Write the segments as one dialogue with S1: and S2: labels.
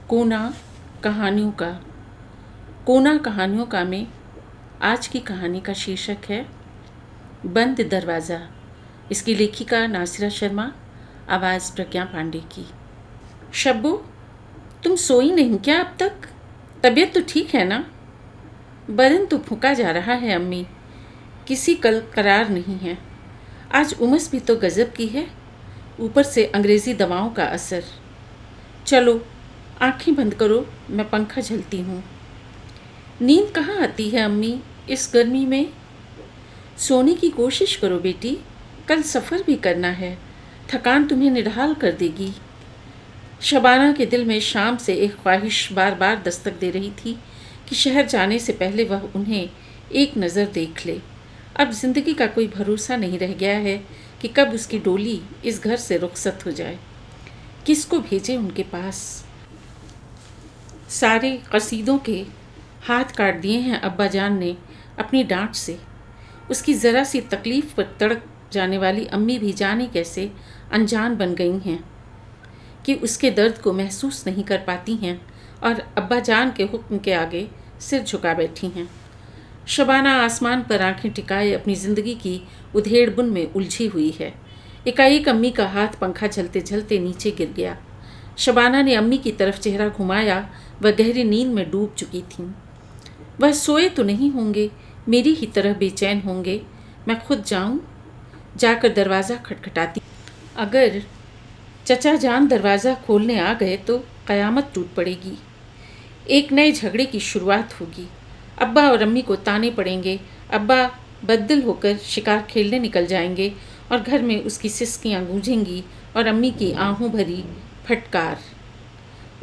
S1: कोना कहानियों का कोना कहानियों का में आज की कहानी का शीर्षक है बंद दरवाज़ा। इसकी लेखिका नासिरा शर्मा, आवाज़ प्रज्ञा पांडे की। शब्बू, तुम सोई नहीं क्या अब तक? तबीयत तो ठीक है ना? बदन तो फूका जा रहा है अम्मी, किसी कल करार नहीं है। आज उमस भी तो गज़ब की है, ऊपर से अंग्रेज़ी दवाओं का असर। चलो आंखें बंद करो, मैं पंखा झलती हूँ। नींद कहाँ आती है अम्मी इस गर्मी में? सोने की कोशिश करो बेटी, कल सफ़र भी करना है, थकान तुम्हें निढाल कर देगी। शबाना के दिल में शाम से एक ख्वाहिश बार बार दस्तक दे रही थी कि शहर जाने से पहले वह उन्हें एक नज़र देख ले। अब ज़िंदगी का कोई भरोसा नहीं रह गया है कि कब उसकी डोली इस घर से रुखसत हो जाए। किसको भेजे उनके पास? सारे कसीदों के हाथ काट दिए हैं अब्बा जान ने अपनी डांट से। उसकी ज़रा सी तकलीफ़ पर तड़क जाने वाली अम्मी भी जाने कैसे अनजान बन गई हैं कि उसके दर्द को महसूस नहीं कर पाती हैं और अब्बा जान के हुक्म के आगे सिर झुका बैठी हैं। शबाना आसमान पर आंखें टिकाए अपनी ज़िंदगी की उधेड़-बुन में उलझी हुई है। एकाएक अम्मी का हाथ पंखा झलते झलते नीचे गिर गया। शबाना ने अम्मी की तरफ चेहरा घुमाया। वह गहरी नींद में डूब चुकी थीं। वह सोए तो नहीं होंगे, मेरी ही तरह बेचैन होंगे। मैं खुद जाऊं? जाकर दरवाज़ा खटखटाती। अगर चचा जान दरवाज़ा खोलने आ गए तो क़यामत टूट पड़ेगी। एक नए झगड़े की शुरुआत होगी। अब्बा और अम्मी को ताने पड़ेंगे। अब्बा बददिल होकर शिकार खेलने निकल जाएंगे और घर में उसकी सिसकियाँ गूंजेंगी और अम्मी की आहों भरी फटकार।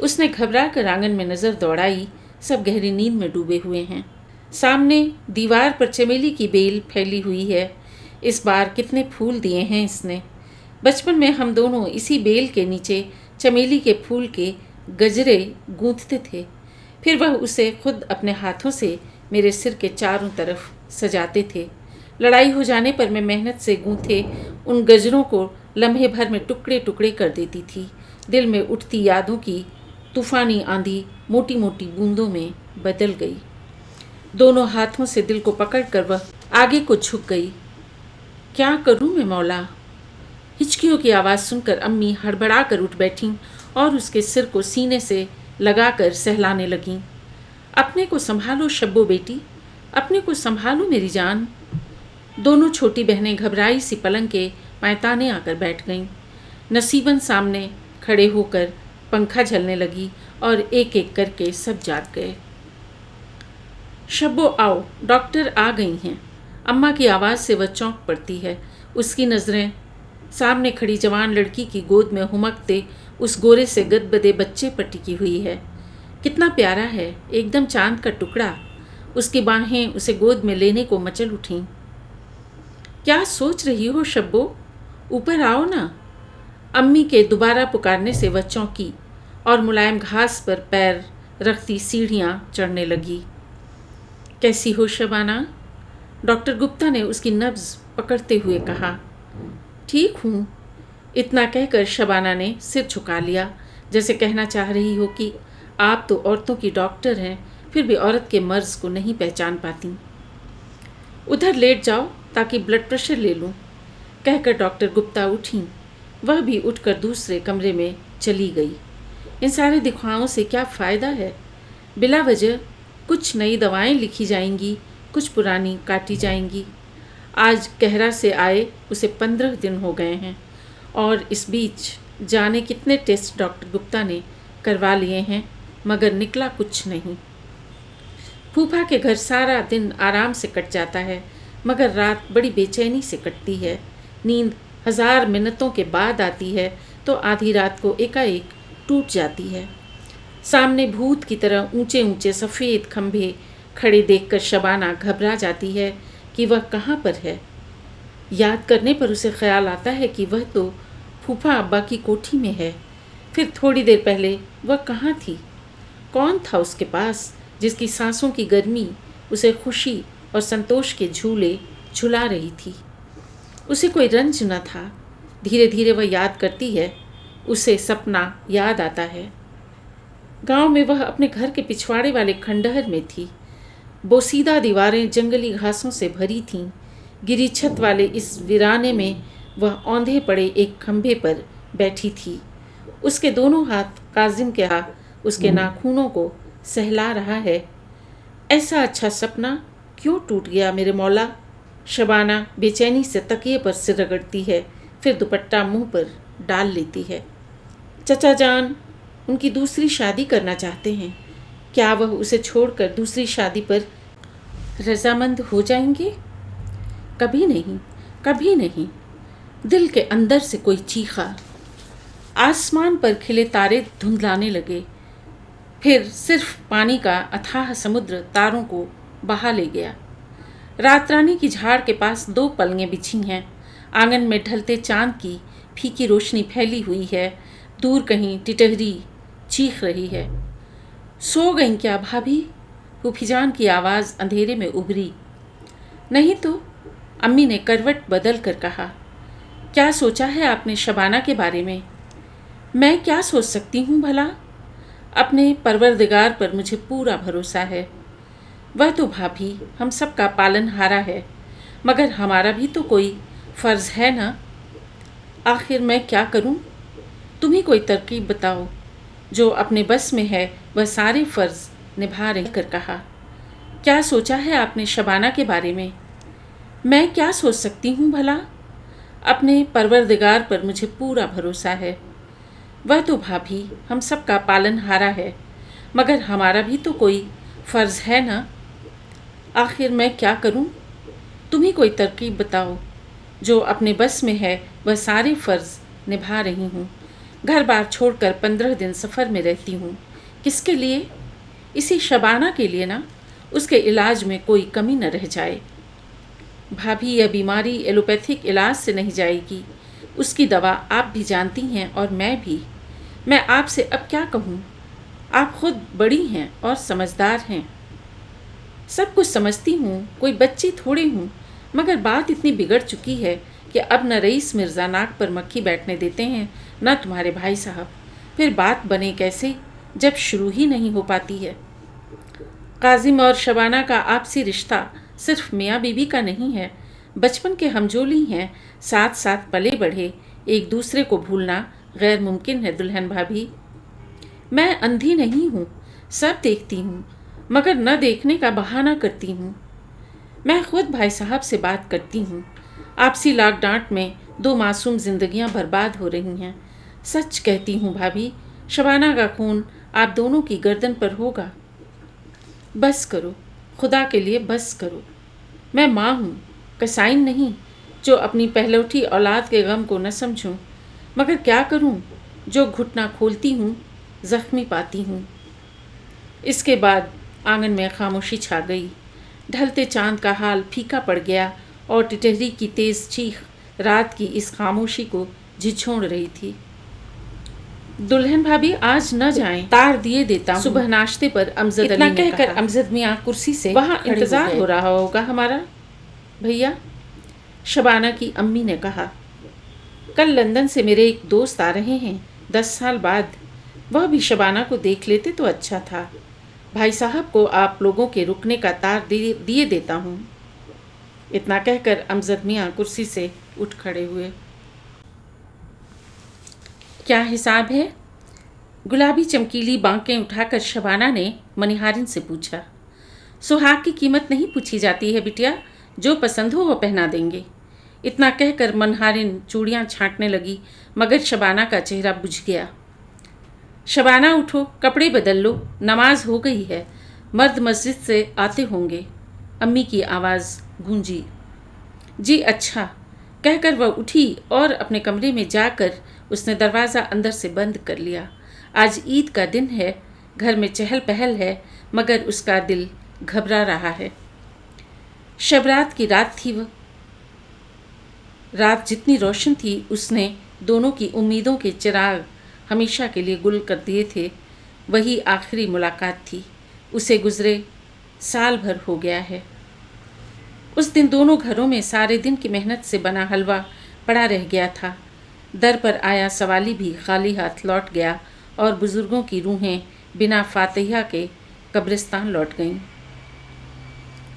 S1: उसने घबरा कर आंगन में नज़र दौड़ाई। सब गहरी नींद में डूबे हुए हैं। सामने दीवार पर चमेली की बेल फैली हुई है। इस बार कितने फूल दिए हैं इसने। बचपन में हम दोनों इसी बेल के नीचे चमेली के फूल के गजरे गूंथते थे। फिर वह उसे खुद अपने हाथों से मेरे सिर के चारों तरफ सजाते थे। लड़ाई हो जाने पर मैं मेहनत से गूंथे उन गजरों को लम्हे भर में टुकड़े टुकड़े कर देती थी। दिल में उठती यादों की तूफ़ानी आंधी मोटी मोटी बूंदों में बदल गई। दोनों हाथों से दिल को पकड़कर वह आगे को झुक गई। क्या करूं मैं मौला? हिचकियों की आवाज़ सुनकर अम्मी हड़बड़ा कर उठ बैठीं और उसके सिर को सीने से लगाकर सहलाने लगीं। अपने को संभालो शब्बो बेटी, अपने को संभालो मेरी जान। दोनों छोटी बहनें घबराई सी पलंग के पैताने आकर बैठ गईं। नसीबन सामने खड़े होकर पंखा झलने लगी और एक एक करके सब जाग गए। शब्बो आओ, डॉक्टर आ गई हैं। अम्मा की आवाज़ से वह चौंक पड़ती है। उसकी नज़रें सामने खड़ी जवान लड़की की गोद में हुमकते उस गोरे से गदबदे बच्चे पर टिकी हुई है। कितना प्यारा है, एकदम चांद का टुकड़ा। उसकी बाहें उसे गोद में लेने को मचल उठीं। क्या सोच रही हो शब्बो? ऊपर आओ ना। अम्मी के दोबारा पुकारने से वह चौंकी और मुलायम घास पर पैर रखती सीढ़ियाँ चढ़ने लगी। कैसी हो शबाना? डॉक्टर गुप्ता ने उसकी नब्ज़ पकड़ते हुए कहा। ठीक हूँ, इतना कहकर शबाना ने सिर झुका लिया, जैसे कहना चाह रही हो कि आप तो औरतों की डॉक्टर हैं, फिर भी औरत के मर्ज़ को नहीं पहचान पाती। उधर लेट जाओ ताकि ब्लड प्रेशर ले लूँ, कहकर डॉक्टर गुप्ता उठीं। वह भी उठकर दूसरे कमरे में चली गई। इन सारे दिखाओं से क्या फ़ायदा है? बिला वजह कुछ नई दवाएं लिखी जाएंगी, कुछ पुरानी काटी जाएंगी। आज कहरा से आए उसे 15 दिन हो गए हैं और इस बीच जाने कितने टेस्ट डॉक्टर गुप्ता ने करवा लिए हैं, मगर निकला कुछ नहीं। फूफा के घर सारा दिन आराम से कट जाता है, मगर रात बड़ी बेचैनी से कटती है। नींद 1000 मिनटों के बाद आती है तो आधी रात को एकाएक टूट जाती है। सामने भूत की तरह ऊंचे ऊंचे सफ़ेद खंभे खड़े देखकर शबाना घबरा जाती है कि वह कहाँ पर है। याद करने पर उसे ख्याल आता है कि वह तो फूफा अब्बा की कोठी में है। फिर थोड़ी देर पहले वह कहाँ थी? कौन था उसके पास जिसकी सांसों की गर्मी उसे खुशी और संतोष के झूले झुला रही थी? उसे कोई रंज न था। धीरे धीरे वह याद करती है, उसे सपना याद आता है। گاؤں میں وہ اپنے گھر کے پچھواڑے والے کھنڈہر میں تھی۔ بوسیدہ دیواریں جنگلی گھاسوں سے بھری تھیں۔ گری چھت والے اس ویرانے میں وہ اوندھے پڑے ایک کھمبے پر بیٹھی تھی۔ اس کے دونوں ہاتھ کاظم کے ہاتھ اس کے ناخنوں کو سہلا رہا ہے۔ ایسا اچھا سپنا کیوں ٹوٹ گیا میرے مولا؟ شبانہ بے چینی سے تکیے پر سر رگڑتی ہے، پھر دوپٹہ منہ پر ڈال لیتی ہے۔ چچا جان ان کی دوسری شادی کرنا چاہتے ہیں، کیا وہ اسے چھوڑ کر دوسری شادی پر رضامند ہو جائیں گے؟ کبھی نہیں، کبھی نہیں، دل کے اندر سے کوئی چیخا۔ آسمان پر کھلے تارے دھندلانے لگے، پھر صرف پانی کا اتھاہ سمندر تاروں کو بہا لے گیا۔ رات رانی کی جھاڑ کے پاس 2 پلنگیں بچھی ہیں۔ آنگن میں ڈھلتے چاند کی پھیکی روشنی پھیلی ہوئی ہے۔ دور کہیں ٹٹہری چیخ رہی ہے۔ سو گئیں کیا بھابھی؟ پھوپھی جان کی آواز اندھیرے میں ابھری۔ نہیں تو، امی نے کروٹ بدل کر کہا۔ کیا سوچا ہے آپ نے شبانہ کے بارے میں؟ میں کیا سوچ سکتی ہوں بھلا؟ اپنے پروردگار پر مجھے پورا بھروسہ ہے۔ وہ تو بھابھی ہم سب کا پالن ہارا ہے، مگر ہمارا بھی تو کوئی فرض ہے نا۔ آخر میں کیا کروں؟ تم ہی کوئی ترکیب بتاؤ، جو اپنے بس میں ہے وہ سارے فرض نبھا رہ کر کہا۔ کیا سوچا ہے آپ نے شبانہ کے بارے میں؟ میں کیا سوچ سکتی ہوں بھلا؟ اپنے پروردگار پر مجھے پورا بھروسہ ہے۔ وہ تو بھابھی ہم سب کا پالن ہارا ہے، مگر ہمارا بھی تو کوئی فرض ہے نا۔ آخر میں کیا کروں؟ تم ہی کوئی ترکیب بتاؤ، جو اپنے بس میں ہے وہ سارے فرض نبھا رہی ہوں۔ گھر بار چھوڑ کر 15 دن سفر میں رہتی ہوں۔ کس کے لیے؟ اسی شبانہ کے لیے نا، اس کے علاج میں کوئی کمی نہ رہ جائے۔ بھابھی یہ بیماری ایلوپیتھک علاج سے نہیں جائے گی، اس کی دوا آپ بھی جانتی ہیں اور میں بھی۔ میں آپ سے اب کیا کہوں؟ آپ خود بڑی ہیں اور سمجھدار ہیں۔ سب کچھ سمجھتی ہوں، کوئی بچی تھوڑی ہوں، مگر بات اتنی بگڑ چکی ہے کہ اب نہ رئیس مرزا ناک پر مکھی بیٹھنے دیتے ہیں، نہ تمہارے بھائی صاحب۔ پھر بات بنے کیسے جب شروع ہی نہیں ہو پاتی ہے؟ کاظم اور شبانہ کا آپسی رشتہ صرف میاں بیوی کا نہیں ہے، بچپن کے ہمجولی ہیں، ساتھ ساتھ پلے بڑھے، ایک دوسرے کو بھولنا غیر ممکن ہے دلہن بھابھی۔ میں اندھی نہیں ہوں، سب دیکھتی ہوں، مگر نہ دیکھنے کا بہانہ کرتی ہوں۔ میں خود بھائی صاحب سے بات کرتی ہوں، آپسی لاگ ڈانٹ میں 2 معصوم زندگیاں برباد ہو رہی ہیں۔ سچ کہتی ہوں بھابھی، شبانہ کا خون آپ دونوں کی گردن پر ہوگا۔ بس کرو، خدا کے لیے بس کرو۔ میں ماں ہوں، کسائن نہیں، جو اپنی پہلوٹی اولاد کے غم کو نہ سمجھوں، مگر کیا کروں، جو گھٹنا کھولتی ہوں زخمی پاتی ہوں۔ اس کے بعد آنگن میں خاموشی چھا گئی۔ ڈھلتے چاند کا حال پھیکا پڑ گیا اور ٹٹہری کی تیز چیخ رات کی اس خاموشی کو جھنجھوڑ رہی تھی۔ دلہن بھابھی آج نہ جائیں، تار دیے دیتا ہوں۔ صبح ناشتے پر امجد علی نے کہا۔ اتنا کہہ کر امجد میاں کرسی سے وہاں انتظار ہو رہا ہوگا ہمارا بھیا، شبانہ کی امی نے کہا۔ کل لندن سے میرے ایک دوست آ رہے ہیں، 10 سال بعد، وہ بھی شبانہ کو دیکھ لیتے تو اچھا تھا۔ بھائی صاحب کو آپ لوگوں کے رکنے کا تار دیے دیتا ہوں۔ اتنا کہہ کر امجد میاں کرسی سے اٹھ کھڑے ہوئے۔ کیا حساب ہے؟ گلابی چمکیلی بانکیں اٹھا کر شبانہ نے منیہارن سے پوچھا۔ سہاگ کی قیمت نہیں پوچھی جاتی ہے بٹیا، جو پسند ہو وہ پہنا دیں گے۔ اتنا کہہ کر منیہارن چوڑیاں چھانٹنے لگی، مگر شبانہ کا چہرہ بجھ گیا۔ شبانہ اٹھو، کپڑے بدل لو، نماز ہو گئی ہے، مرد مسجد سے آتے ہوں گے، امی کی آواز گونجی۔ جی اچھا، کہہ کر وہ اٹھی اور اپنے کمرے میں جا کر اس نے دروازہ اندر سے بند کر لیا۔ آج عید کا دن ہے، گھر میں چہل پہل ہے، مگر اس کا دل گھبرا رہا ہے۔ شب رات کی رات تھی، وہ رات جتنی روشن تھی اس نے دونوں کی امیدوں کے چراغ ہمیشہ کے لیے گل کر دیے تھے۔ وہی آخری ملاقات تھی، اسے گزرے سال بھر ہو گیا ہے۔ اس دن دونوں گھروں میں سارے دن کی محنت سے بنا حلوہ پڑا رہ گیا تھا۔ در پر آیا سوالی بھی خالی ہاتھ لوٹ گیا اور بزرگوں کی روحیں बिना फातिहा के कब्रिस्तान लौट गईं।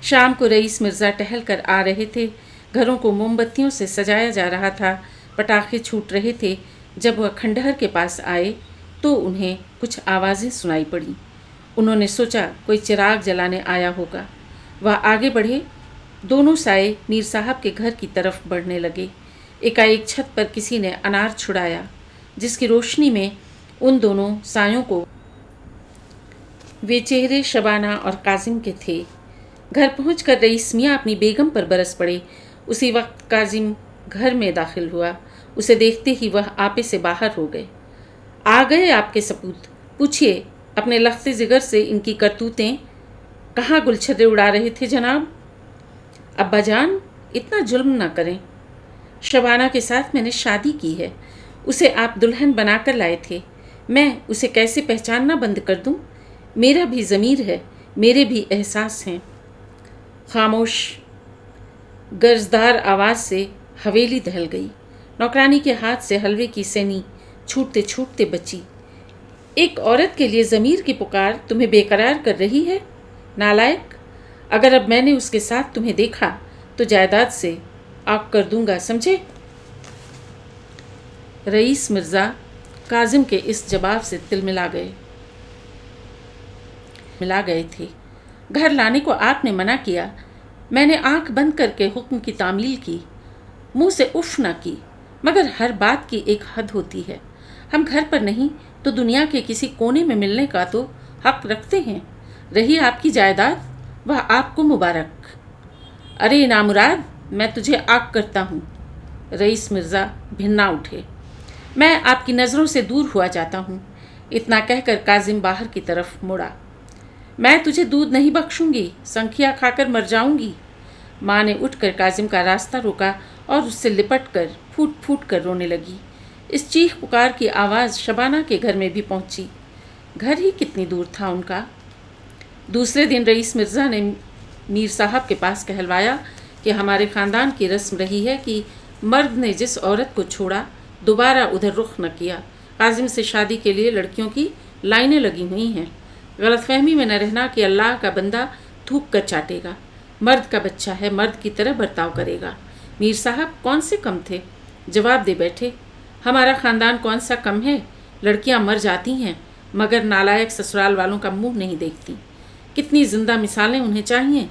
S1: शाम को रईस मिर्ज़ा टहल कर आ रहे थे। घरों को मोमबत्तियों से सजाया जा रहा था, पटाखे छूट रहे थे। जब वह खंडहर के पास आए तो उन्हें कुछ आवाज़ें सुनाई पड़ी। उन्होंने सोचा कोई चिराग जलाने आया होगा। वह आगे बढ़े। दोनों साए मीर साहब के घर की तरफ बढ़ने लगे। एकाएक छत पर किसी ने अनार छुड़ाया, जिसकी रोशनी में उन दोनों सायों को वे चेहरे शबाना और काजिम के थे। घर पहुंचकर रईस मियाँ अपनी बेगम पर बरस पड़े। उसी वक्त काजिम घर में दाखिल हुआ। उसे देखते ही वह आपे से बाहर हो गए। आ गए आपके सपूत, पूछिए अपने लख्ते जिगर से इनकी करतूतें। कहाँ गुलछर्रे उड़ा रहे थे जनाब? अब्बा जान, इतना जुल्म ना करें। शबाना के साथ मैंने शादी की है। उसे आप दुल्हन बनाकर लाए थे। मैं उसे कैसे पहचानना बंद कर दूं? मेरा भी ज़मीर है, मेरे भी एहसास हैं। खामोश गर्जदार आवाज़ से हवेली दहल गई। नौकरानी के हाथ से हलवे की सैनी छूटते छूटते बची। एक औरत के लिए ज़मीर की पुकार तुम्हें बेकरार कर रही है, नालायक। अगर अब मैंने उसके साथ तुम्हें देखा तो जायदाद से आग कर दूंगा, समझे? रईस मिर्ज़ा काजिम के इस जवाब से तिलमिला गए थे। घर लाने को आपने मना किया। मैंने आंख बंद करके हुक्म की तामील की, मुंह से उफ न की, मगर हर बात की एक हद होती है। हम घर पर नहीं तो दुनिया के किसी कोने में मिलने का तो हक रखते हैं। रही आपकी जायदाद, वह आपको मुबारक। अरे नामुराद, मैं तुझे आग करता हूँ। रईस मिर्ज़ा भिन्ना उठे। मैं आपकी नज़रों से दूर हुआ जाता हूँ। इतना कहकर काजिम बाहर की तरफ मुड़ा। मैं तुझे दूध नहीं बख्शूंगी, संखिया खाकर मर जाऊंगी। माँ ने उठकर काजिम का रास्ता रोका और उससे लिपट कर फूट फूट कर रोने लगी। इस चीख पुकार की आवाज़ शबाना के घर में भी पहुंची। घर ही कितनी दूर था उनका। दूसरे दिन रईस मिर्ज़ा ने मीर साहब के पास कहलवाया कि हमारे ख़ानदान की रस्म रही है कि मर्द ने जिस औरत को छोड़ा दोबारा उधर रुख न किया। काजिम से शादी के लिए लड़कियों की लाइनें लगी हुई हैं। गलतफहमी में न रहना कि अल्लाह का बंदा थूक कर चाटेगा। मर्द का बच्चा है, मर्द की तरह बर्ताव करेगा। मीर साहब कौन से कम थे? जवाब दे बैठे, हमारा ख़ानदान कौन सा कम है? लड़कियां मर जाती हैं मगर नालायक ससुराल वालों का मुंह नहीं देखती। कितनी ज़िंदा मिसालें उन्हें चाहिए।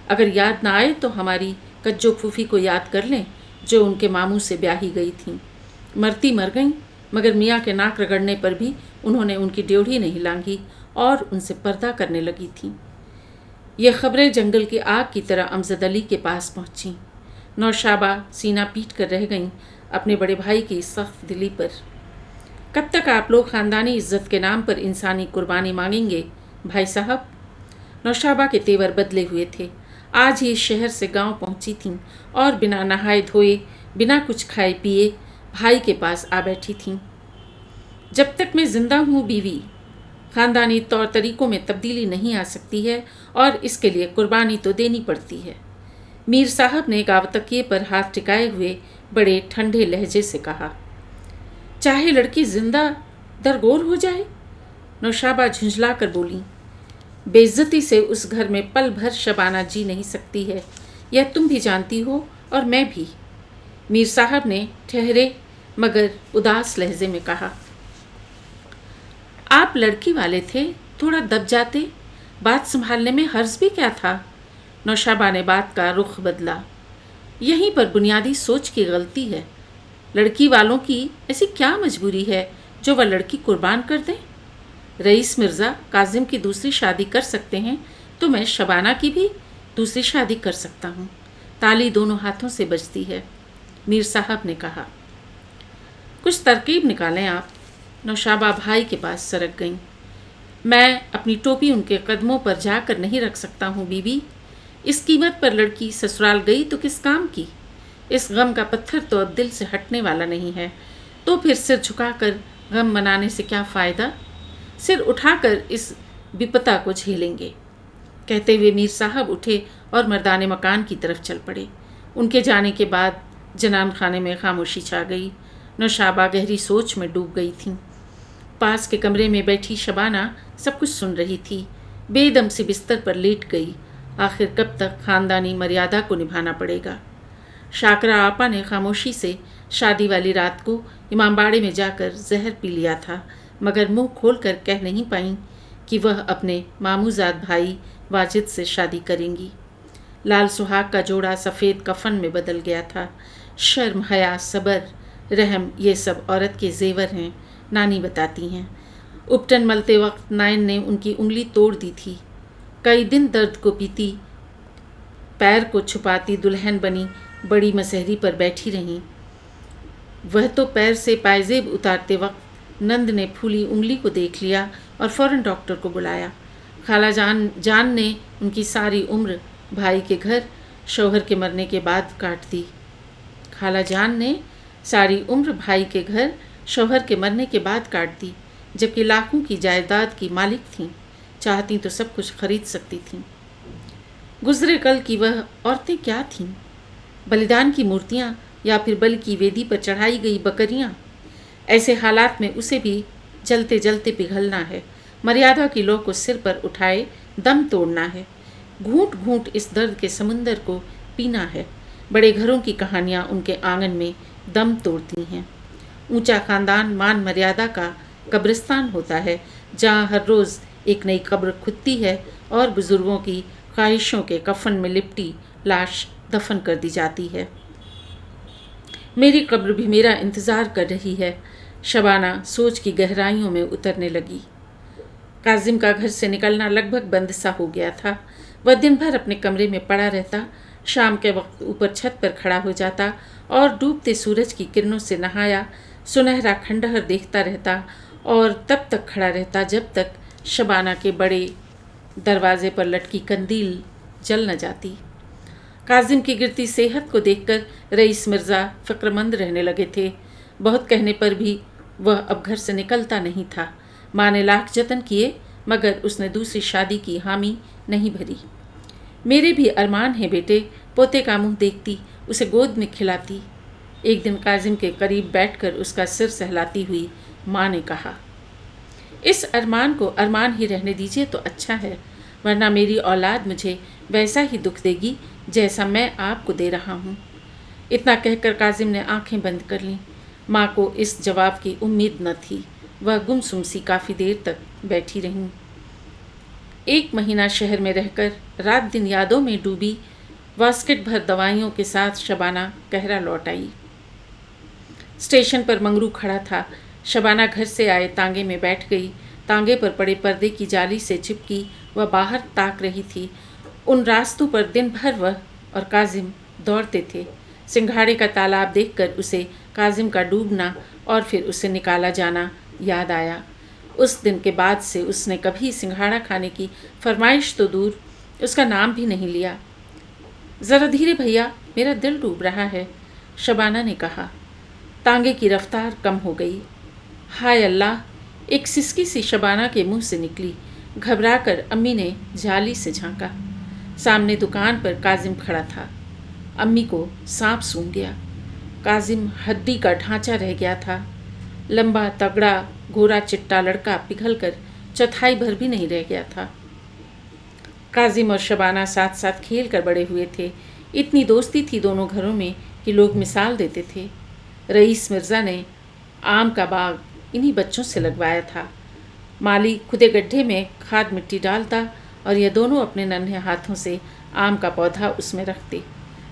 S1: अगर याद ना आए तो हमारी कज्जो फूफी को याद कर लें, जो उनके मामू से ब्याही गई थीं। मरती मर गईं, मगर मियाँ के नाक रगड़ने पर भी उन्होंने उनकी ड्योढ़ी नहीं लांघी और उनसे पर्दा करने लगी थीं। ये खबरें जंगल की आग की तरह अमजद अली के पास पहुँचीं। नौशाबा सीना पीट कर रह गईं अपने बड़े भाई की सख्त दिली पर। कब तक आप लोग ख़ानदानी इज्जत के नाम पर इंसानी कुर्बानी मांगेंगे भाई साहब? नौशाबा के तेवर बदले हुए थे। आज ही शहर से गांव पहुंची थीं और बिना नहाए धोए, बिना कुछ खाए पिए भाई के पास आ बैठी थीं। जब तक मैं ज़िंदा हूँ बीवी, ख़ानदानी तौर तरीक़ों में तब्दीली नहीं आ सकती है और इसके लिए कुर्बानी तो देनी पड़ती है। मीर साहब ने गावतकिए पर हाथ टिकाए हुए बड़े ठंडे लहजे से कहा। चाहे लड़की जिंदा दरगोर हो जाए? नौशाबा झुंझला कर बोली। बेइज्जती से उस घर में पल भर शबाना जी नहीं सकती है, यह तुम भी जानती हो और मैं भी। मीर साहब ने ठहरे मगर उदास लहजे में कहा। आप लड़की वाले थे, थोड़ा दब जाते, बात संभालने में हर्ज भी क्या था? नौशाबा ने बात का रुख बदला। यहीं पर बुनियादी सोच की गलती है। लड़की वालों की ऐसी क्या मजबूरी है जो वह लड़की कुर्बान कर दें? रईस मिर्ज़ा काजिम की दूसरी शादी कर सकते हैं तो मैं शबाना की भी दूसरी शादी कर सकता हूँ। ताली दोनों हाथों से बजती है। मीर साहब ने कहा। कुछ तरकीब निकालें आप। नौशाबा भाई के पास सरक गईं। मैं अपनी टोपी उनके कदमों पर जाकर नहीं रख सकता हूँ बीबी। इस कीमत पर लड़की ससुराल गई तो किस काम की? इस गम का पत्थर तो अब दिल से हटने वाला नहीं है, तो फिर सिर झुकाकर गम मनाने से क्या फ़ायदा? सिर उठाकर इस विपता को झेलेंगे। कहते हुए मीर साहब उठे और मर्दाने मकान की तरफ चल पड़े। उनके जाने के बाद जनान खाने में खामोशी छा गई। नौशाबा गहरी सोच में डूब गई थीं। पास के कमरे में बैठी शबाना सब कुछ सुन रही थी। बेदम से बिस्तर पर लेट गई। आखिर कब तक खानदानी मर्यादा को निभाना पड़ेगा। शाकरा आपा ने खामोशी से शादी वाली रात को इमामबाड़े में जाकर जहर पी लिया था, मगर मुंह खोलकर कह नहीं पाईं कि वह अपने मामूजाद भाई वाजिद से शादी करेंगी। लाल सुहाग का जोड़ा सफ़ेद कफन में बदल गया था। शर्म, हया, सब्र, रहम, ये सब औरत के जेवर हैं, नानी बताती हैं। उपटन मलते वक्त नायन ने उनकी उंगली तोड़ दी थी। कई दिन दर्द को पीती, पैर को छुपाती दुल्हन बनी बड़ी मसहरी पर बैठी रहीं। वह तो पैर से पायजेब उतारते वक्त नंद ने फूली उंगली को देख लिया और फौरन डॉक्टर को बुलाया। खाला जान ने उनकी सारी उम्र भाई के घर शौहर के मरने के बाद काट दी। खाला जान ने सारी उम्र भाई के घर शौहर के मरने के बाद काट दी, जबकि लाखों की जायदाद की मालिक थीं। चाहती तो सब कुछ खरीद सकती थीं। गुजरे कल की वह औरतें क्या थीं? बलिदान की मूर्तियाँ या फिर बलि की वेदी पर चढ़ाई गई बकरियाँ। ऐसे हालात में उसे भी जलते जलते पिघलना है। मर्यादा की लौ को सिर पर उठाए दम तोड़ना है। घूंट घूंट इस दर्द के समुंदर को पीना है। बड़े घरों की कहानियाँ उनके आंगन में दम तोड़ती हैं। ऊंचा खानदान मान मर्यादा का कब्रिस्तान होता है, जहाँ हर रोज़ एक नई कब्र खुदती है और बुजुर्गों की ख्वाहिशों के कफन में लिपटी लाश दफन कर दी जाती है। मेरी कब्र भी मेरा इंतज़ार कर रही है। शबाना सोच की गहराइयों में उतरने लगी। काजिम का घर से निकलना लगभग बंद सा हो गया था। वह दिन भर अपने कमरे में पड़ा रहता, शाम के वक्त ऊपर छत पर खड़ा हो जाता और डूबते सूरज की किरणों से नहाया सुनहरा खंडहर देखता रहता और तब तक खड़ा रहता जब तक शबाना के बड़े दरवाजे पर लटकी कंदील जल न जाती। काजिम की गिरती सेहत को देखकर रईस मिर्ज़ा फ़िक्रमंद रहने लगे थे। बहुत कहने पर भी वह अब घर से निकलता नहीं था। माँ ने लाख जतन किए, मगर उसने दूसरी शादी की हामी नहीं भरी। मेरे भी अरमान है बेटे, पोते का मुंह देखती, उसे गोद में खिलाती। एक दिन काजिम के करीब बैठकर उसका सिर सहलाती हुई माँ ने कहा, इस अरमान को अरमान ही रहने दीजिए तो अच्छा है, वरना मेरी औलाद मुझे वैसा ही दुख देगी जैसा मैं आपको दे रहा हूँ। इतना कहकर काजिम ने आंखें बंद कर लीं। माँ को इस जवाब की उम्मीद न थी। वह गुमसुम सी काफ़ी देर तक बैठी रहीं। 1 महीना शहर में रहकर रात दिन यादों में डूबी बास्केट भर दवाइयों के साथ शबाना कहरा लौट आई। स्टेशन पर मंगरू खड़ा था। शबाना घर से आए तांगे में बैठ गई। तांगे पर पड़े पर्दे की जाली से चिपकी वह बाहर ताक रही थी। उन रास्तों पर दिन भर वह और काजिम दौड़ते थे। सिंघाड़े का तालाब देखकर उसे काजिम का डूबना और फिर उसे निकाला जाना याद आया। उस दिन के बाद से उसने कभी सिंघाड़ा खाने की फरमाइश तो दूर, उसका नाम भी नहीं लिया। ज़रा धीरे भैया, मेरा दिल डूब रहा है, शबाना ने कहा। तांगे की रफ्तार कम हो गई। हाय अल्लाह, एक सिसकी सी शबाना के मुंह से निकली। घबराकर अम्मी ने जाली से झांका। सामने दुकान पर काजिम खड़ा था। अम्मी को सांप सूंघ गया। काजिम हड्डी का ढांचा रह गया था। लंबा तगड़ा गोरा चिट्टा लड़का पिघलकर चौथाई भर भी नहीं रह गया था। काजिम और शबाना साथ साथ खेल कर बड़े हुए थे। इतनी दोस्ती थी दोनों घरों में कि लोग मिसाल देते थे। रईस मिर्ज़ा ने आम का बाग इन्हीं बच्चों से लगवाया था। माली खुदे गड्ढे में खाद मिट्टी डालता और यह दोनों अपने नन्हे हाथों से आम का पौधा उसमें रखते।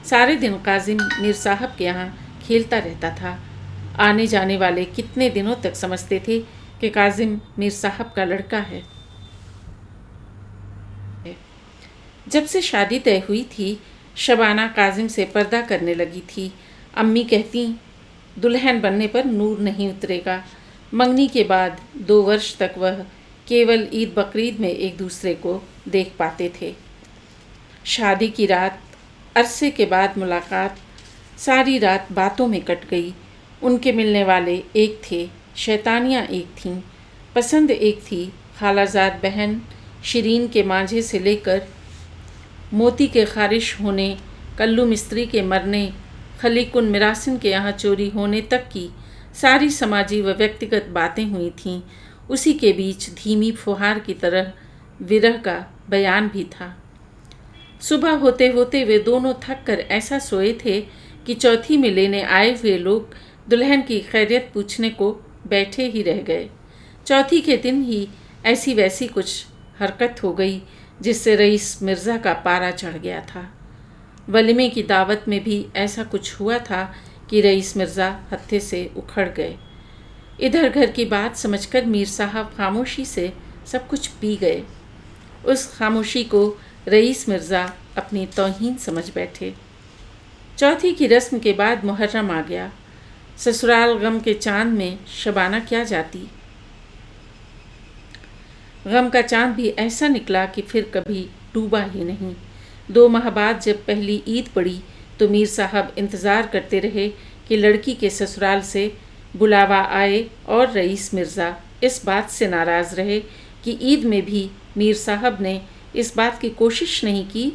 S1: सारे दिन काजिम मीर साहब के यहाँ खेलता रहता था। आने जाने वाले कितने दिनों तक समझते थे कि काजिम मीर साहब का लड़का है। जब से शादी तय हुई थी, शबाना काजिम से पर्दा करने लगी थी। अम्मी कहती, दुल्हन बनने पर नूर नहीं उतरेगा। मंगनी के बाद 2 वर्ष तक वह केवल ईद बकरीद में एक दूसरे को देख पाते थे। शादी की रात, अरसे के बाद मुलाकात, सारी रात बातों में कट गई। उनके मिलने वाले एक थे, शैतानियाँ एक थीं। पसंद एक थी, खालाजाद बहन शिरीन के मांझे से लेकर मोती के खारिश होने, कल्लू मिस्त्री के मरने, खलीकुन मिरासिन के यहाँ चोरी होने तक की सारी समाजी व व्यक्तिगत बातें हुई थीं। उसी के बीच धीमी फुहार की तरह विरह का बयान भी था। सुबह होते होते वे दोनों थक कर ऐसा सोए थे कि चौथी में लेने आए हुए लोग दुल्हन की खैरियत पूछने को बैठे ही रह गए। चौथी के दिन ही ऐसी वैसी कुछ हरकत हो गई जिससे रईस मिर्ज़ा का पारा चढ़ गया था। वलीमे की दावत में भी ऐसा कुछ हुआ था कि रईस मिर्ज़ा हत्थे से उखड़ गए। इधर घर की बात समझकर मीर साहब खामोशी से सब कुछ पी गए। उस खामोशी को रईस मिर्ज़ा अपनी तौहीन समझ बैठे। चौथी की रस्म के बाद मुहर्रम आ गया। ससुराल गम के चांद में शबाना क्या जाती। गम का चांद भी ऐसा निकला कि फिर कभी डूबा ही नहीं। 2 माह बाद जब पहली ईद पड़ी तो मीर साहब इंतज़ार करते रहे कि लड़की के ससुराल से बुलावा आए और रईस मिर्ज़ा इस बात से नाराज़ रहे कि ईद में भी मीर साहब ने इस बात की कोशिश नहीं की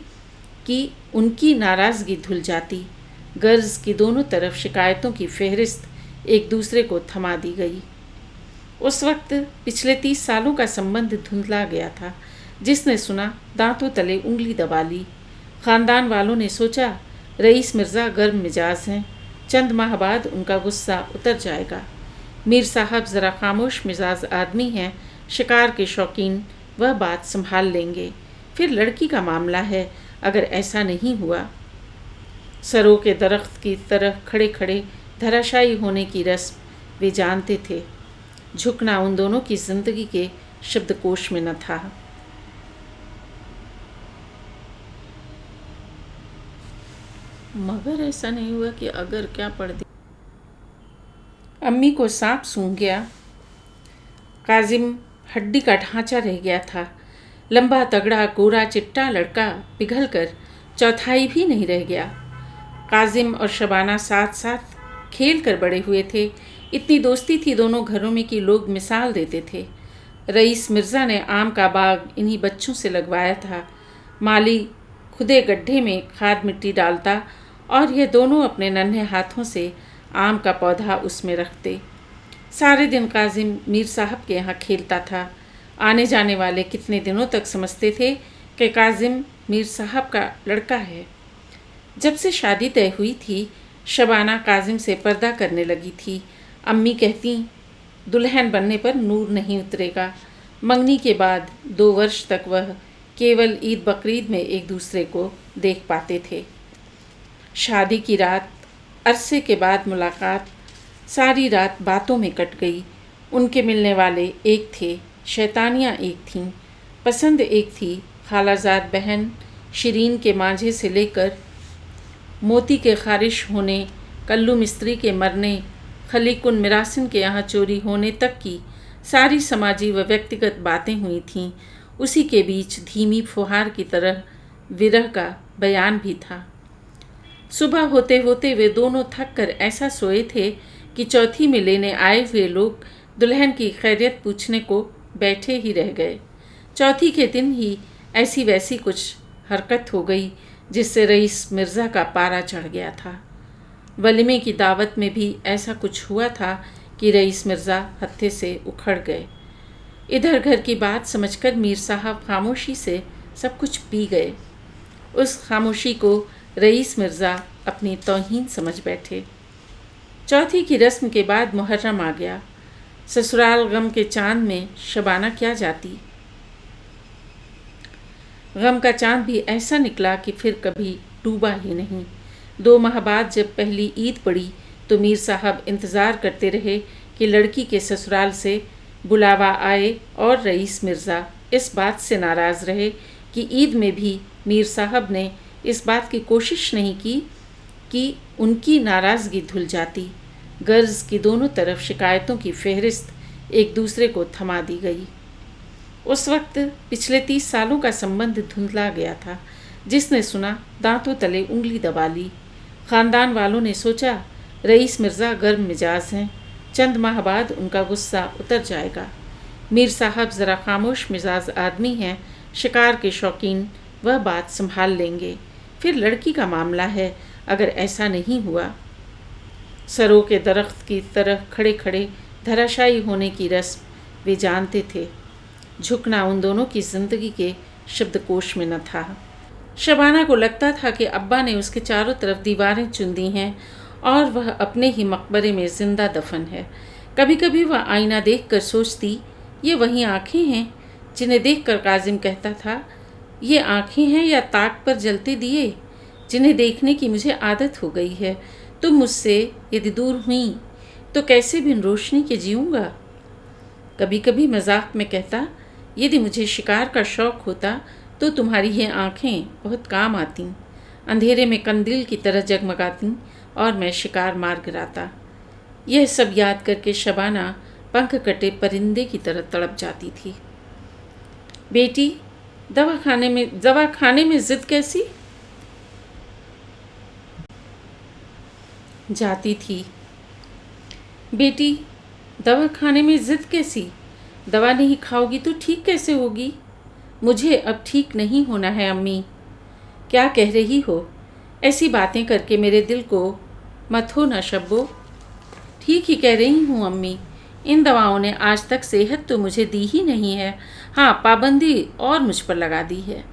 S1: कि उनकी नाराज़गी धुल जाती। गर्ज की दोनों तरफ शिकायतों की फहरिस्त एक दूसरे को थमा दी गई। उस वक्त पिछले 30 सालों का संबंध धुंधला गया था। जिसने सुना दांतों तले उंगली दबा ली। ख़ानदान वालों ने सोचा रईस मिर्ज़ा गर्म मिजाज हैं, चंद माह बाद उनका गुस्सा उतर जाएगा। मीर साहब ज़रा खामोश मिजाज आदमी हैं, शिकार के शौकीन, वह बात संभाल लेंगे। फिर लड़की का मामला है, अगर ऐसा नहीं हुआ। सरों के दरख्त की तरह खड़े खड़े धराशायी होने की रस्म वे जानते थे। झुकना उन दोनों की जिंदगी के शब्दकोश में न था। मगर ऐसा नहीं हुआ कि अगर क्या पढ़ दी। अम्मी को सांप सूंघ गया। काजिम हड्डी का ढांचा रह गया था। लंबा तगड़ा गोरा चिट्टा लड़का पिघल कर चौथाई भी नहीं रह गया। काजिम और शबाना साथ साथ खेल कर बड़े हुए थे। इतनी दोस्ती थी दोनों घरों में कि लोग मिसाल देते थे। रईस मिर्ज़ा ने आम का बाग इन्हीं बच्चों से लगवाया था। माली खुदे गड्ढे में खाद मिट्टी डालता और ये दोनों अपने नन्हे हाथों से आम का पौधा उसमें रखते। सारे दिन काजिम मीर साहब के यहाँ खेलता था। आने जाने वाले कितने दिनों तक समझते थे कि काजिम मीर साहब का लड़का है। जब से शादी तय हुई थी, शबाना काजिम से पर्दा करने लगी थी। अम्मी कहती दुल्हन बनने पर नूर नहीं उतरेगा। मंगनी के बाद 2 वर्ष तक वह केवल ईद बकरीद में एक दूसरे को देख पाते थे। शादी की रात, अरसे के बाद मुलाकात, सारी रात बातों में कट गई। उनके मिलने वाले एक थे, शैतानियाँ एक थीं, पसंद एक थी। खालाजाद बहन शिरीन के मांझे से लेकर मोती के खारिश होने, कल्लू मिस्त्री के मरने, खलीकुन मिरासिन के यहाँ चोरी होने तक की सारी समाजी व व्यक्तिगत बातें हुई थीं। उसी के बीच धीमी फुहार की तरह विरह का बयान भी था। सुबह होते होते वे दोनों थक कर ऐसा सोए थे कि चौथी में लेने आए हुए लोग दुल्हन की खैरियत पूछने को बैठे ही रह गए। चौथी के दिन ही ऐसी वैसी कुछ हरकत हो गई जिससे रईस मिर्ज़ा का पारा चढ़ गया था। वलीमे की दावत में भी ऐसा कुछ हुआ था कि रईस मिर्ज़ा हत्थे से उखड़ गए। इधर घर की बात समझकर मीर साहब खामोशी से सब कुछ पी गए। उस खामोशी को रईस मिर्ज़ा अपनी तौहीन समझ बैठे। चौथी की रस्म के बाद मुहर्रम आ गया। ससुराल गम के चांद में शबाना क्या जाती। गम का चांद भी ऐसा निकला कि फिर कभी डूबा ही नहीं। 2 माह बाद जब पहली ईद पड़ी तो मीर साहब इंतज़ार करते रहे कि लड़की के ससुराल से बुलावा आए और रईस मिर्ज़ा इस बात से नाराज़ रहे कि ईद में भी मीर साहब ने इस बात की कोशिश नहीं की कि उनकी नाराज़गी धुल जाती। गर्ज की दोनों तरफ शिकायतों की फहरिस्त एक दूसरे को थमा दी गई। उस वक्त पिछले 30 सालों का संबंध धुंधला गया था। जिसने सुना दांतों तले उंगली दबा ली। ख़ानदान वालों ने सोचा रईस मिर्ज़ा गर्म मिजाज हैं, चंद माह बाद उनका गुस्सा उतर जाएगा। मीर साहब ज़रा खामोश मिजाज आदमी हैं, शिकार के शौकीन, वह बात संभाल लेंगे। फिर लड़की का मामला है, अगर ऐसा नहीं हुआ। सरों के दरख्त की तरह खड़े खड़े धराशायी होने की रस्म वे जानते थे। झुकना उन दोनों की जिंदगी के शब्दकोश में न था। शबाना को लगता था कि अब्बा ने उसके चारों तरफ दीवारें चुन दी हैं और वह अपने ही मकबरे में जिंदा दफन है। कभी कभी वह आईना देखकर सोचती, ये वही आँखें हैं जिन्हें देखकर काजिम कहता था, ये आँखें हैं या ताक पर जलते दिए जिन्हें देखने की मुझे आदत हो गई है। तुम मुझसे यदि दूर हुई तो कैसे बिन रोशनी के जीऊँगा। कभी कभी मजाक में कहता, यदि मुझे शिकार का शौक़ होता तो तुम्हारी ये आँखें बहुत काम आतीं, अंधेरे में कंदील की तरह जगमगातीं और मैं शिकार मार गिराता। यह सब याद करके शबाना पंख कटे परिंदे की तरह तड़प जाती थी। बेटी, दवाखाने में जिद कैसी? जाती थी। बेटी, दवाखाने में जिद कैसी? दवा नहीं खाओगी तो ठीक कैसे होगी? मुझे अब ठीक नहीं होना है अम्मी। क्या कह रही हो? ऐसी बातें करके मेरे दिल को मत हो ना शब्बो। ठीक ही कह रही हूँ अम्मी। इन दवाओं ने आज तक सेहत तो मुझे दी ही नहीं है। हाँ, पाबंदी और मुझ पर लगा दी है।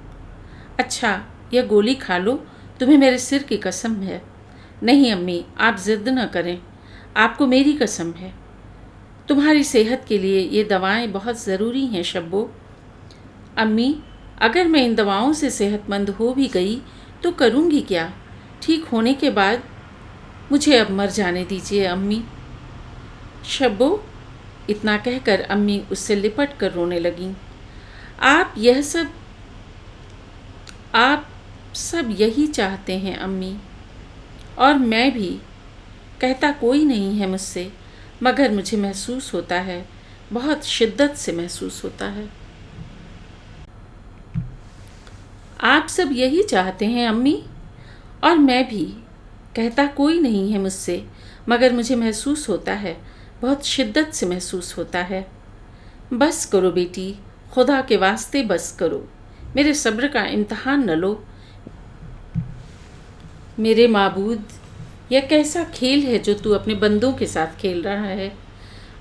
S1: अच्छा, यह गोली खा लो, तुम्हें मेरे सिर की कसम है। नहीं अम्मी, आप जिद न करें, आपको मेरी कसम है। तुम्हारी सेहत के लिए ये दवाएं बहुत ज़रूरी हैं शब्बो। अम्मी, अगर मैं इन दवाओं से सेहतमंद हो भी गई तो करूँगी क्या? ठीक होने के बाद मुझे अब मर जाने दीजिए अम्मी। शब्बो, इतना कहकर अम्मी उससे लिपट कर रोने लगीं। आप सब यही चाहते हैं अम्मी, और मैं भी। कहता कोई नहीं है मुझसे, मगर मुझे महसूस होता है, बहुत शिद्दत से महसूस होता है। आप सब यही चाहते हैं अम्मी, और मैं भी। कहता कोई नहीं है मुझसे, मगर मुझे महसूस होता है, बहुत शिद्दत से महसूस होता है। बस करो बेटी, खुदा के वास्ते बस करो, मेरे सब्र का इम्तहान न लो। मेरे माबूद, यह कैसा खेल है जो तू अपने बंदों के साथ खेल रहा है?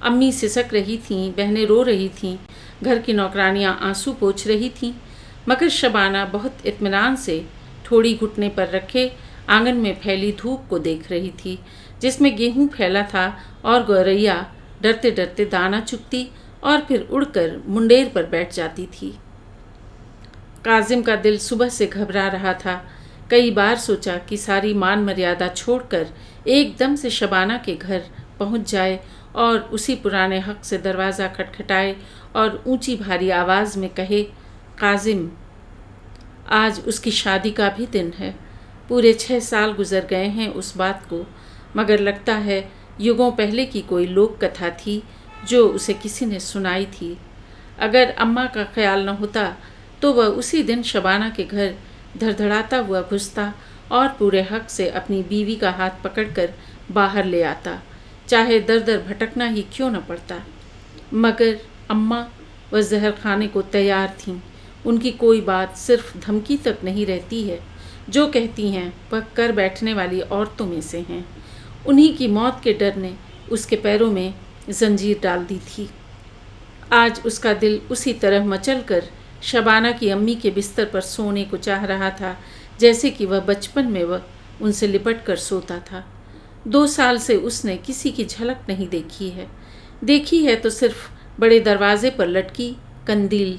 S1: अम्मी सिसक रही थीं, बहनें रो रही थीं, घर की नौकरानियाँ आंसू पोंछ रही थीं, मगर शबाना बहुत इत्मीनान से ठोड़ी घुटने पर रखे आंगन में फैली धूप को देख रही थी, जिसमें गेहूं फैला था और गौरैया डरते डरते दाना चुगती और फिर उड़कर मुंडेर पर बैठ जाती थी। काजिम का दिल सुबह से घबरा रहा था। कई बार सोचा कि सारी मान मर्यादा छोड़कर एकदम से शबाना के घर पहुंच जाए और उसी पुराने हक से दरवाज़ा खटखटाए और ऊंची भारी आवाज़ में कहे, काजिम, आज उसकी शादी का भी दिन है। पूरे 6 साल गुजर गए हैं उस बात को, मगर लगता है युगों पहले की कोई लोक कथा थी जो उसे किसी ने सुनाई थी। अगर अम्मा का ख्याल न होता तो वह उसी दिन शबाना के घर धड़धड़ाता हुआ घुसता और पूरे हक से अपनी बीवी का हाथ पकड़कर बाहर ले आता, चाहे दर दर भटकना ही क्यों न पड़ता। मगर अम्मा वह जहर खाने को तैयार थीं। उनकी कोई बात सिर्फ धमकी तक नहीं रहती है, जो कहती हैं वह कर बैठने वाली औरतों में से हैं। उन्हीं की मौत के डर ने उसके पैरों में जंजीर डाल दी थी। आज उसका दिल उसी तरह मचल कर शबाना की अम्मी के बिस्तर पर सोने को चाह रहा था, जैसे कि वह बचपन में वह उनसे लिपट कर सोता था। 2 साल से उसने किसी की झलक नहीं देखी है तो सिर्फ बड़े दरवाजे पर लटकी कंदील।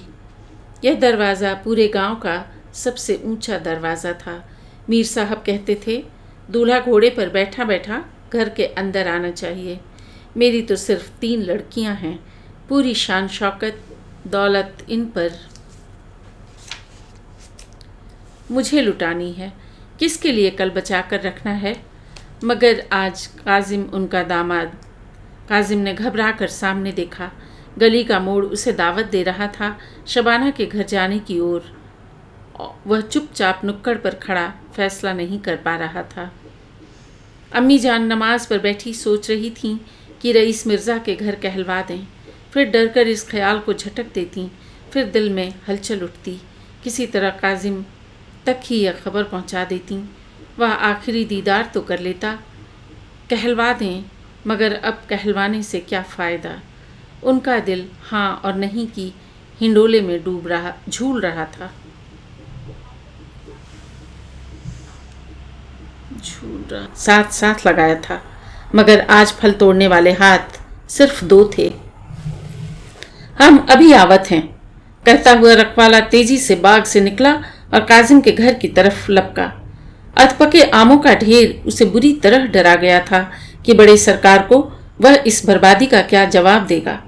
S1: यह दरवाज़ा पूरे गांव का सबसे ऊंचा दरवाज़ा था। मीर साहब कहते थे, दूल्हा घोड़े पर बैठा बैठा घर के अंदर आना चाहिए। मेरी तो सिर्फ 3 लड़कियां हैं, पूरी शान शौकत दौलत इन पर मुझे लुटानी है, किसके लिए कल बचा कर रखना है। मगर आज काजिम उनका दामाद। काजिम ने घबरा कर सामने देखा। गली का मोड़ उसे दावत दे रहा था शबाना के घर जाने की ओर। वह चुपचाप नुक्कड़ पर खड़ा फैसला नहीं कर पा रहा था। अम्मी जान नमाज पर बैठी सोच रही थीं कि रईस मिर्ज़ा के घर कहलवा दें, फिर डर कर इस ख्याल को झटक देती, फिर दिल में हलचल उठती, किसी तरह काजिम तक ही यह खबर पहुंचा देती। वह आखिरी दीदार तो कर लेता। कहलवा दें, मगर अब कहलवाने से क्या फ़ायदा। उनका दिल हाँ और नहीं की हिंडोले में झूल रहा था। साथ साथ लगाया था, मगर आज फल तोड़ने वाले हाथ सिर्फ 2 थे। हम अभी आवत हैं, कहता हुआ रखवाला तेजी से बाग से निकला और काजिम के घर की तरफ लपका। अधपके आमों का ढेर उसे बुरी तरह डरा गया था कि बड़े सरकार को वह इस बर्बादी का क्या जवाब देगा।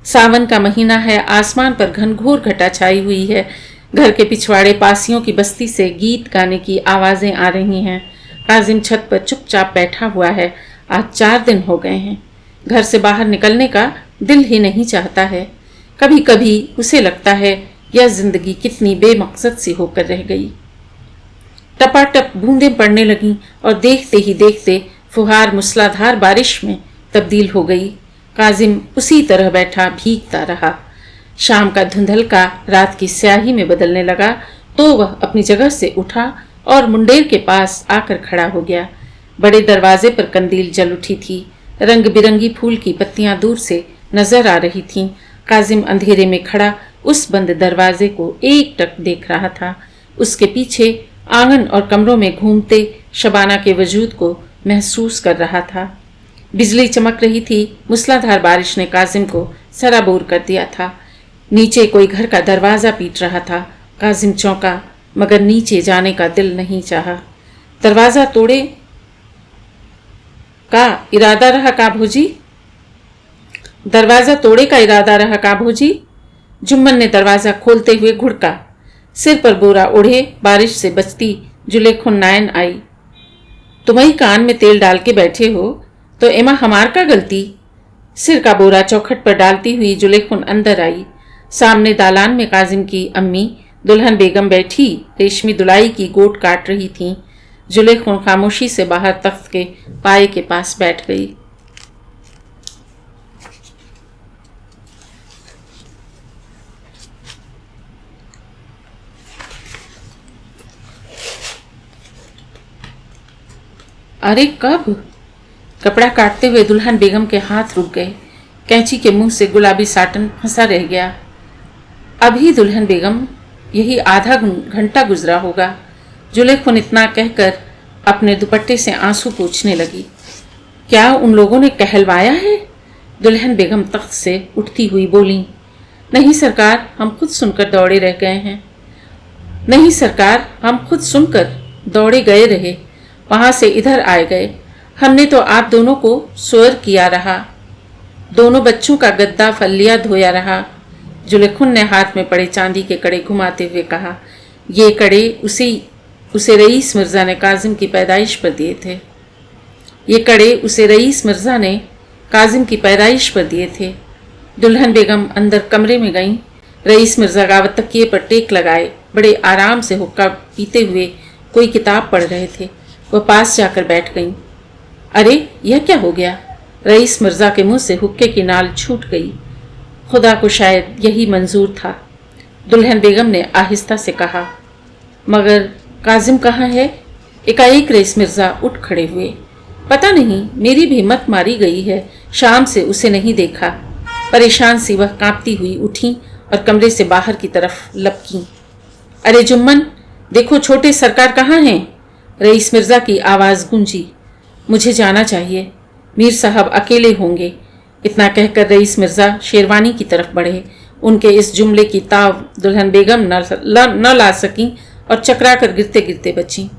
S1: सावन का महीना है, आसमान पर घनघोर घटा छाई हुई है। घर के पिछवाड़े पासियों की बस्ती से गीत गाने की आवाजें आ रही हैं। काजिम छत पर चुपचाप बैठा हुआ है। आज 4 दिन हो गए हैं। घर से बाहर निकलने का दिल ही नहीं चाहता है। कभी कभी उसे लगता है यह जिंदगी कितनी बेमकसद सी होकर रह गई। टपाटप बूंदें पड़ने लगीं और देखते ही देखते फुहार मूसलाधार बारिश में तब्दील हो गई। काजिम उसी तरह बैठा भीगता रहा। शाम का धुंधलका रात की स्याही में बदलने लगा तो वह अपनी जगह से उठा और मुंडेर के पास आकर खड़ा हो गया। बड़े दरवाजे पर कंदील जल उठी थी। रंग बिरंगी फूल की पत्तियां दूर से नजर आ रही थीं। काजिम अंधेरे में खड़ा उस बंद दरवाजे को एकटक देख रहा था। उसके पीछे आंगन और कमरों में घूमते शबाना के वजूद को महसूस कर रहा था। बिजली चमक रही थी। मूसलाधार बारिश ने काजिम को सराबोर कर दिया था। नीचे कोई घर का दरवाज़ा पीट रहा था। काजिम चौंका, मगर नीचे जाने का दिल नहीं चाहा। दरवाज़ा तोड़े का इरादा रहा का भोजी? दरवाज़ा तोड़े का इरादा रहा का भोजी? जुम्मन ने दरवाज़ा खोलते हुए घुड़का। सिर पर बोरा ओढ़े बारिश से बचती जुलेखुन नायन आई। तुम्हारी कान में तेल डाल के बैठे हो तो एमा हमार का गलती? सिर का बोरा चौखट पर डालती हुई जुलेखुन अंदर आई। सामने दालान में काजिम की अम्मी दुल्हन बेगम बैठी रेशमी दुलाई की गोट काट रही थीं। जुलेखुन खामोशी से बाहर तख्त के पाए के पास बैठ गई। अरे कब? कपड़ा काटते हुए दुल्हन बेगम के हाथ रुक गए। कैंची के मुंह से गुलाबी साटन फंसा रह गया। अभी दुल्हन बेगम, यही आधा घंटा गुजरा होगा। जुलेखुन इतना कहकर अपने दुपट्टे से आंसू पोंछने लगी। क्या उन लोगों ने कहलवाया है? दुल्हन बेगम तख्त से उठती हुई बोली। नहीं सरकार, हम खुद सुनकर दौड़े रह गए हैं। नहीं सरकार, हम खुद सुनकर दौड़े गए रहे, वहां से इधर आए गए। हमने तो आप दोनों को सोर किया रहा, दोनों बच्चों का गद्दा फलिया धोया रहा। जुलेखुन ने हाथ में पड़े चांदी के कड़े घुमाते हुए कहा। ये कड़े उसे रईस मिर्जा ने काजिम की पैदाइश पर दिए थे। ये कड़े उसे रईस मिर्जा ने काजिम की पैदाइश पर दिए थे। दुल्हन बेगम अंदर कमरे में गईं। रईस मिर्जा गावत तकिए पर टेक लगाए बड़े आराम से हुक्का पीते हुए कोई किताब पढ़ रहे थे। वह पास जाकर बैठ गईं। अरे यह क्या हो गया? रईस मिर्जा के मुंह से हुक्के की नाल छूट गई। खुदा को शायद यही मंजूर था। दुल्हन बेगम ने आहिस्ता से कहा। मगर काजिम कहाँ है? एकाएक रईस मिर्जा उठ खड़े हुए। पता नहीं, मेरी भी मत मारी गई है, शाम से उसे नहीं देखा। परेशान सी वह कांपती हुई उठी और कमरे से बाहर की तरफ लपकी। अरे जुम्मन, देखो छोटे सरकार कहाँ हैं? रईस मिर्जा की आवाज़ गूंजी। मुझे जाना चाहिए, मीर साहब अकेले होंगे। इतना कहकर रईस मिर्जा शेरवानी की तरफ बढ़े। उनके इस जुमले की ताव दुल्हन बेगम न ला सकी और चकरा कर गिरते गिरते बची।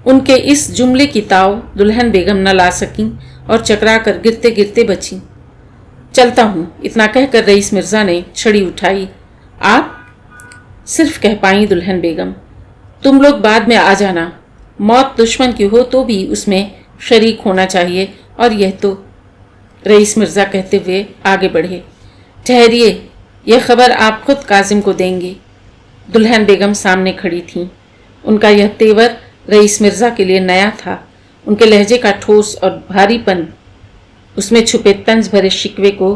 S1: उनके इस जुमले की ताव दुल्हन बेगम न ला सकी और चकरा कर गिरते गिरते बची। चलता हूँ, इतना कहकर रईस मिर्जा ने छड़ी उठाई। आप? सिर्फ कह पाई दुल्हन बेगम। तुम लोग बाद में आ जाना। मौत दुश्मन की हो तो भी उसमें शरीक होना चाहिए, और यह तो। रईस मिर्जा कहते हुए आगे बढ़े। ठहरिए, यह खबर आप खुद काजिम को देंगे। दुल्हन बेगम सामने खड़ी थीं। उनका यह तेवर रईस मिर्जा के लिए नया था। उनके लहजे का ठोस और भारीपन, उसमें छुपे तंज भरे शिकवे को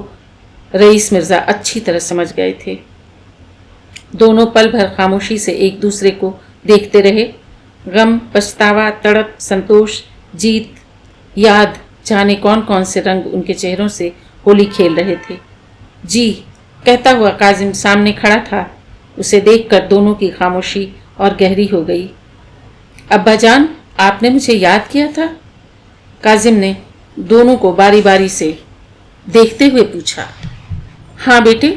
S1: रईस मिर्जा अच्छी तरह समझ गए थे। दोनों पल भर खामोशी से एक दूसरे को देखते रहे। गम, पछतावा, तड़प, संतोष, जीत, याद, जाने कौन कौन से रंग उनके चेहरों से होली खेल रहे थे। जी कहता हुआ काजिम सामने खड़ा था। उसे देखकर दोनों की खामोशी और गहरी हो गई। अब्बा जान, आपने मुझे याद किया था? काजिम ने दोनों को बारी बारी से देखते हुए पूछा। हाँ बेटे,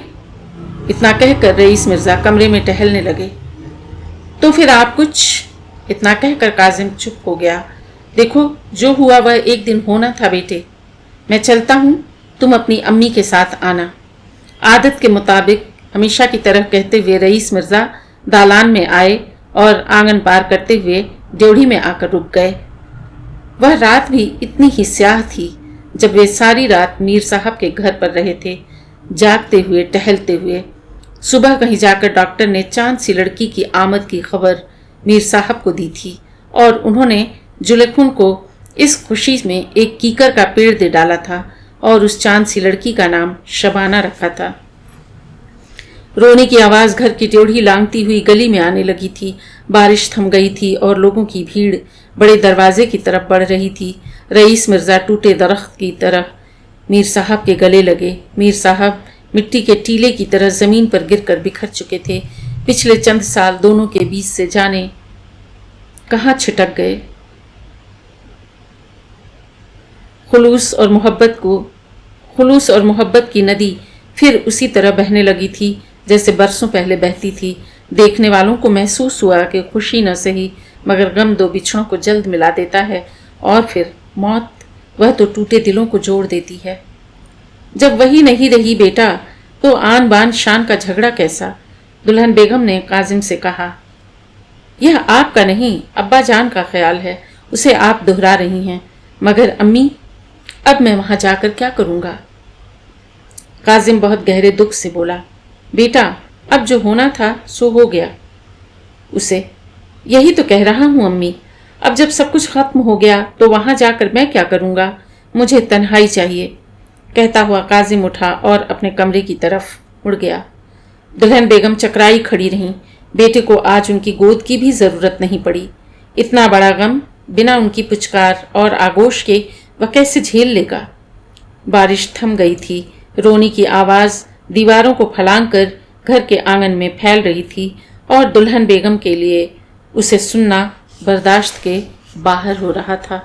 S1: इतना कहकर रईस मिर्ज़ा कमरे में टहलने लगे। तो फिर आप कुछ? इतना कहकर काजिम चुप हो गया। देखो, जो हुआ वह एक दिन होना था बेटे। मैं चलता हूँ, तुम अपनी अम्मी के साथ आना। आदत के मुताबिक हमेशा की तरह कहते हुए रईस मिर्ज़ा दालान में आए और आंगन पार करते हुए ड्योढ़ी में आकर रुक गए। वह रात भी इतनी ही स्याह थी जब वे सारी रात मीर साहब के घर पर रहे थे, जागते हुए टहलते हुए। सुबह कहीं जाकर डॉक्टर ने चांद सी लड़की की आमद की खबर मीर साहब को दी थी और उन्होंने जुलेखुन को इस खुशी में एक कीकर का पेड़ दे डाला था और उस चांद सी लड़की का नाम शबाना रखा था। रोने की आवाज़ घर की ड्योढ़ी लांघती हुई गली में आने लगी थी। बारिश थम गई थी और लोगों की भीड़ बड़े दरवाजे की तरफ बढ़ रही थी। रईस मिर्ज़ा टूटे दरख्त की तरह मीर साहब के गले लगे। मीर साहब मिट्टी के टीले की तरह ज़मीन पर गिरकर बिखर चुके थे। पिछले चंद साल दोनों के बीच से जाने कहाँ छिटक गए। खुलूस और मोहब्बत की नदी फिर उसी तरह बहने लगी थी जैसे बरसों पहले बहती थी। देखने वालों को महसूस हुआ कि खुशी न सही मगर गम दो बिछड़ों को जल्द मिला देता है और फिर मौत, वह तो टूटे दिलों को जोड़ देती है। जब वही नहीं रही बेटा, तो आन बान शान का झगड़ा कैसा? दुल्हन बेगम ने काजिम से कहा। यह आपका नहीं, अब्बा जान का ख्याल है, उसे आप दोहरा रही हैं। मगर अम्मी, अब मैं वहां जाकर क्या करूंगा? काजिम बहुत गहरे दुख से बोला। बेटा, अब जो होना था सो हो गया। उसे यही तो कह रहा हूं अम्मी, अब जब सब कुछ खत्म हो गया तो वहां जाकर मैं क्या करूंगा? मुझे तन्हाई चाहिए। कहता हुआ काजिम उठा और अपने कमरे की तरफ मुड़ गया। दुल्हन बेगम चकराई खड़ी रहीं। बेटे को आज उनकी गोद की भी जरूरत नहीं पड़ी। इतना बड़ा गम बिना उनकी पुचकार और आगोश के वह कैसे झेल लेगा? बारिश थम गई थी। रोने की आवाज़ दीवारों को फलांग कर घर के आंगन में फैल रही थी और दुल्हन बेगम के लिए उसे सुनना बर्दाश्त के बाहर हो रहा था।